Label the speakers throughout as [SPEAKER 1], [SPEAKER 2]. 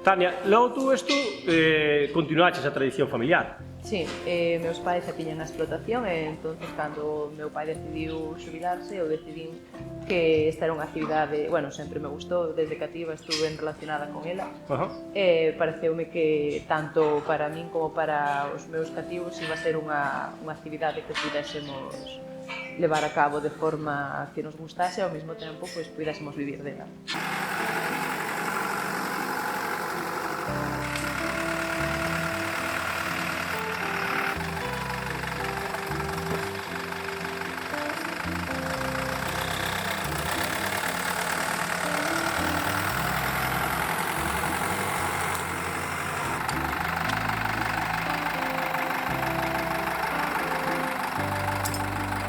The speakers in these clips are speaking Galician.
[SPEAKER 1] Tania, logo tú continuaches a tradición familiar.
[SPEAKER 2] Sí, meus pais xa tiñan a explotación e entón, cando meu pai decidiu xubilarse, eu decidín que esta era unha actividade, bueno, sempre me gustou, desde cativa estuve relacionada con ela. E pareceume que tanto para min como para os meus cativos iba a ser unha actividade que pudésemos levar a cabo de forma que nos gustase e ao mesmo tempo pois pudésemos vivir dela.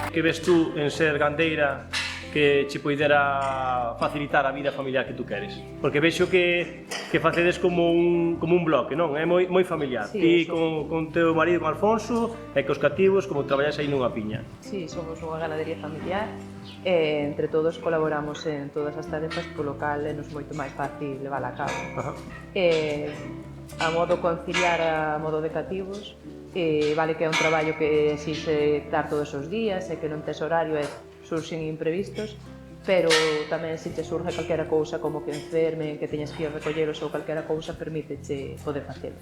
[SPEAKER 1] Que ves tú en ser gandeira que che poidera facilitar a vida familiar que tú queres? Porque vexo que facedes como un bloque, non? É moi familiar. Ti con teu marido, con Alfonso, e cos cativos, como traballas aí nunha piña.
[SPEAKER 2] Sí, somos unha ganadería familiar e entre todos colaboramos en todas as tarefas, polo cal é nos moito máis fácil levála a cabo. A modo conciliar a modo de cativos, vale que é un traballo que exixe estar todos os días e que non tes horario e surxen imprevistos, pero tamén se te surge calquera cousa como que enferme, que teñas que ir recolleros ou calquera cousa, permíteche poder facelo.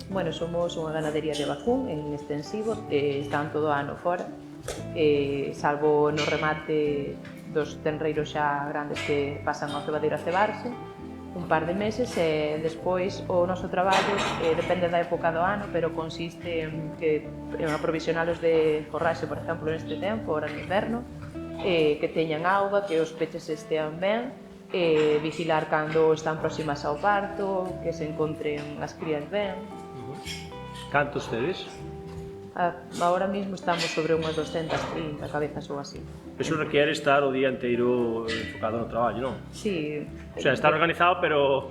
[SPEAKER 2] Bueno, somos unha ganadería de vacún en extensivo, están todo o ano fora, salvo no remate dos tenreiros xa grandes que pasan ao cebadeiro a cebarse, un par de meses e despois o noso traballo depende da época do ano, pero consiste en aprovisionalos de forraxe, por exemplo, neste tempo, ahora no inverno, que teñan auga, que os peches estean ben, vigilar cando están próximas ao parto, que se encontren as crías ben.
[SPEAKER 1] Cantos tedes?
[SPEAKER 2] Ahora mismo estamos sobre unhas 230 cabezas ou así.
[SPEAKER 1] Eso requiere estar o día inteiro enfocado no traballo, non?
[SPEAKER 2] Sí.
[SPEAKER 1] O sea, está organizado, pero...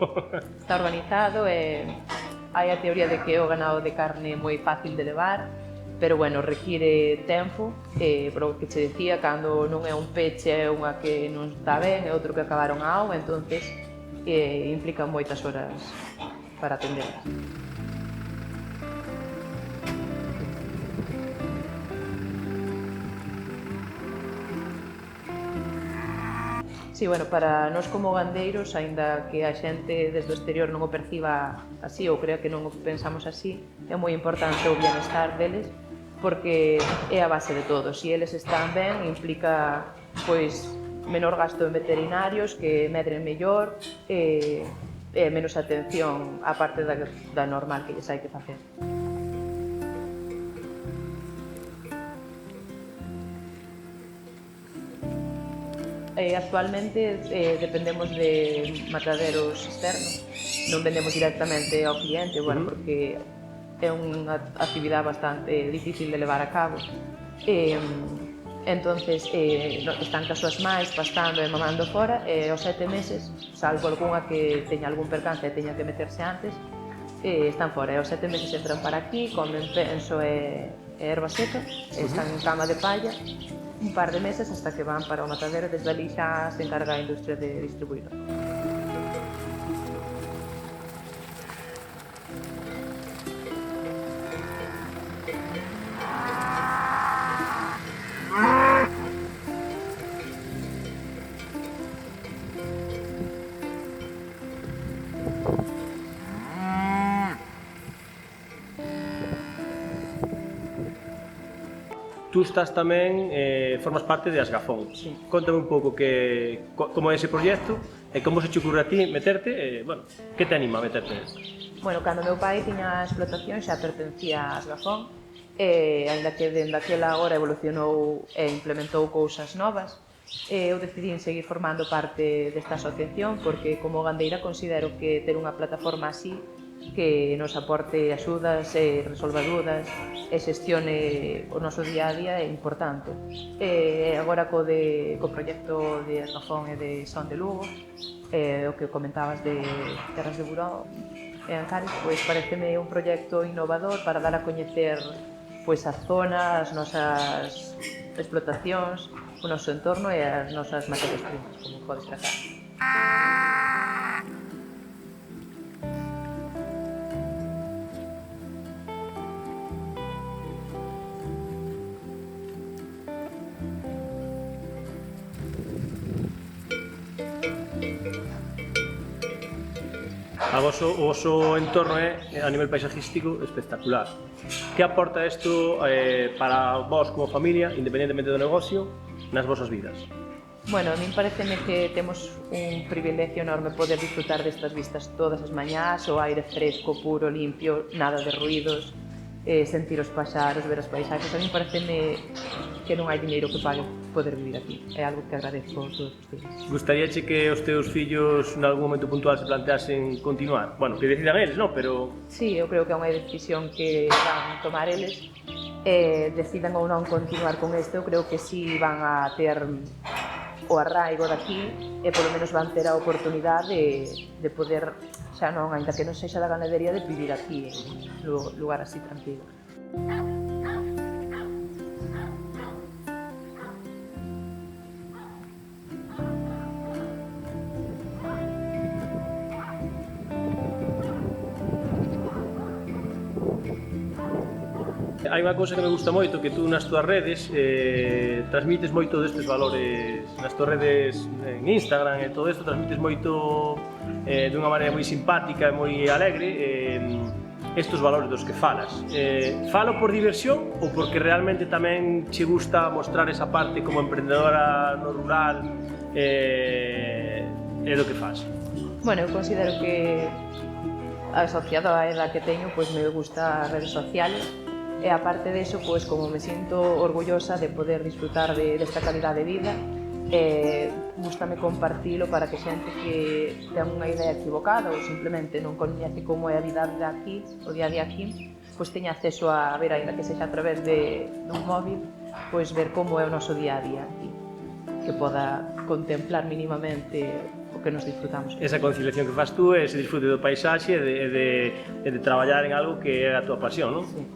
[SPEAKER 2] Está organizado e hai a teoría de que o ganado de carne é moi fácil de levar, pero bueno, require tempo, pero o que che decía, cando non é un peche, é unha que non está ben, é outro que acabaron a auga, entonces implica moitas horas para atenderlas. Sí, bueno, para nós como gandeiros, aínda que a xente desde o exterior non o perciba así ou crea que non o pensamos así, é moi importante o bienestar deles, porque é a base de todo. Se eles están ben, implica pois menor gasto en veterinarios, que medren mellor, e menos atención á parte da normal que lles hai que facer. Actualmente dependemos de mataderos externos, non vendemos directamente ao cliente, bueno, porque é unha actividade bastante difícil de levar a cabo. Entonces están cas súas máis pastando e mamando fora e aos 7 meses, salvo algunha que teña algún percance e teña que meterse antes, están fora e aos 7 meses entran para aquí, comen penso e erva seca, están en cama de palla un par de meses hasta que van para o matadero e desde ali xa se encarga a industria de distribuirlo.
[SPEAKER 1] Tú estás tamén, formas parte de Asgafón.
[SPEAKER 2] Sí.
[SPEAKER 1] Contame un pouco como é ese proxecto e como se te ocurre a ti meterte, bueno, que te anima a meterte nesto?
[SPEAKER 2] Bueno, cando meu pai tiña a explotación xa pertencía a Asgafón, e aínda que dende aquela agora evolucionou e implementou cousas novas, eu decidí seguir formando parte desta asociación porque como gandeira considero que ter unha plataforma así que nos aporte axudas, resolva dúdas e xestione o noso día a día é importante. Agora co proxecto de Rafón e de Son de Lugo, o que comentabas de Terras de Buró e Ancares, pois pareceme un proxecto innovador para dar a coñecer pois a zona, as nosas explotacións, o noso entorno e as nosas materias primas, como podes tratar.
[SPEAKER 1] O voso entorno é, a nivel paisajístico, espectacular. Que aporta isto para vos como familia, independentemente do negocio, nas vosas vidas?
[SPEAKER 2] Bueno, a min pareceme que temos un privilegio enorme poder disfrutar destas vistas todas as mañás, o aire fresco, puro, limpio, nada de ruidos, sentir os paxaros, ver as paisaxes. A min pareceme que non hai diñeiro que pague poder vivir aquí. É algo que agradezco todos os días.
[SPEAKER 1] Gustaríache que os teus fillos en algún momento puntual se planteasen continuar? Bueno, que decidan eles, non? Pero...
[SPEAKER 2] Sí, eu creo que é unha decisión que van tomar eles. Decidan ou non continuar con isto, eu creo que sí van a ter o arraigo daqui e polo menos van ter a oportunidade de poder, xa non, ainda que non sexa da ganadería, de vivir aquí en un lugar así tranquilo.
[SPEAKER 1] Hai unha cousa que me gusta moito, que tú nas túas redes transmites moito destes valores, nas túas redes en Instagram e todo isto, transmites moito dunha maneira moi simpática e moi alegre estes valores dos que falas. Falo por diversión ou porque realmente tamén che gusta mostrar esa parte como emprendedora no rural e do que faz?
[SPEAKER 2] Bueno, eu considero que asociado á edad que teño, pois me gusta as redes sociales. E aparte de eso, pues, como me siento orgullosa de poder disfrutar desta calidad de vida, gústame compartilo para que xente que ten unha idea equivocada ou simplemente non coñece como é a vida aquí, o día a día aquí, pues teña acceso a ver, ainda que sexa a través dun móvil, pues ver como é o noso día a día aquí, que poda contemplar mínimamente o que nos disfrutamos.
[SPEAKER 1] Esa conciliación que fas tú é ese disfrute do paisaxe e de traballar en algo que é a túa pasión, non?
[SPEAKER 2] Sí.